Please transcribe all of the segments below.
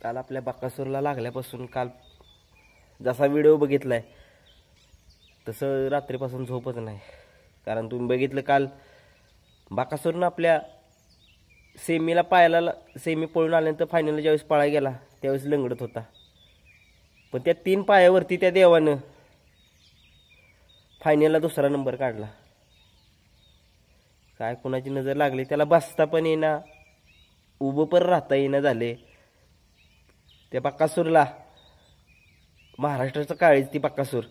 काल आपल्या बकासूरला लागल्यापासून काल जसा व्हिडिओ बघितलाय तसं रात्रीपासून झोपच नाही. कारण तुम्ही बघितलं काल बकासूरनं आपल्या सेमीला पायाला सेमी पळून आल्यानंतर फायनलला ज्यावेळेस पळायला गेला त्यावेळेस लंगडत होता. पण त्या 3 पायावरती त्या देवानं फायनलला 2रा नंबर काढला. काय कुणाची नजर लागली त्याला बसता पण येईना, उभं पण राहता येईना झाले. त्या बकासूरला महाराष्ट्राचं काळीच ती बकासूर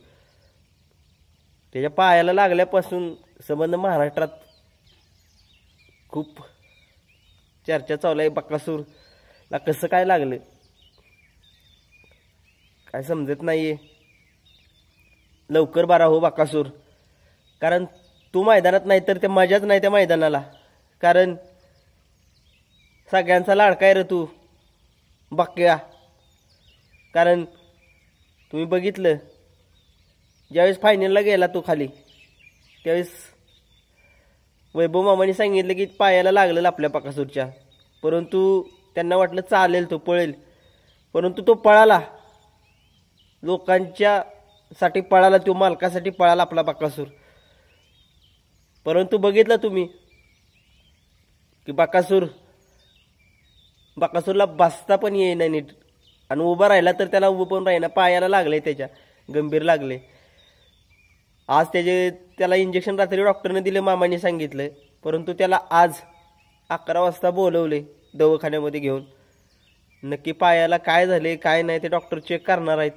त्याच्या पायाला लागल्यापासून संबंध महाराष्ट्रात खूप चर्चा चालू आहे. बकासूरला कसं काय लागलं काय समजत नाहीये. लवकर बरा हो बकासूर. कारण तू मैदानात नाही तर ते मजाच नाही त्या मैदानाला. कारण सगळ्यांचा लाडका आहे रे तू बक्या. कारण तुम्ही बघितलं ज्यावेळेस फायनलला गेला तू खाली त्यावेळेस वैभव मामाने सांगितलं की पायाला लागलेलं आपल्या बकासूरच्या. परंतु त्यांना वाटलं चालेल तो पळेल, परंतु तो पळाला. लोकांच्या साठी पळाला, तो मालकासाठी पळाला आपला बकासूर. परंतु बघितलं तुम्ही की बकासूरला बसता पण येईना नीट आणि उभा राहिला तर त्याला उभं पण राहीना. पायाला लागले, त्याच्या गंभीर लागले. आज त्याला इंजेक्शन रात्री डॉक्टरने दिले, मामाने सांगितलं. परंतु त्याला आज 11 वाजता बोलवले दवाखान्यामध्ये घेऊन. नक्की पायाला काय झाले काय नाही ते डॉक्टर चेक करणार आहेत.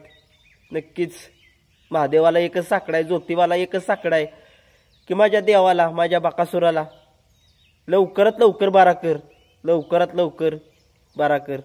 नक्कीच महादेवाला एकच साकडा आहे, ज्योतिबाला एकच साकडा आहे की माझ्या देवाला, माझ्या बकासूराला लवकरात लवकर बरा कर, लवकरात लवकर बरा कर.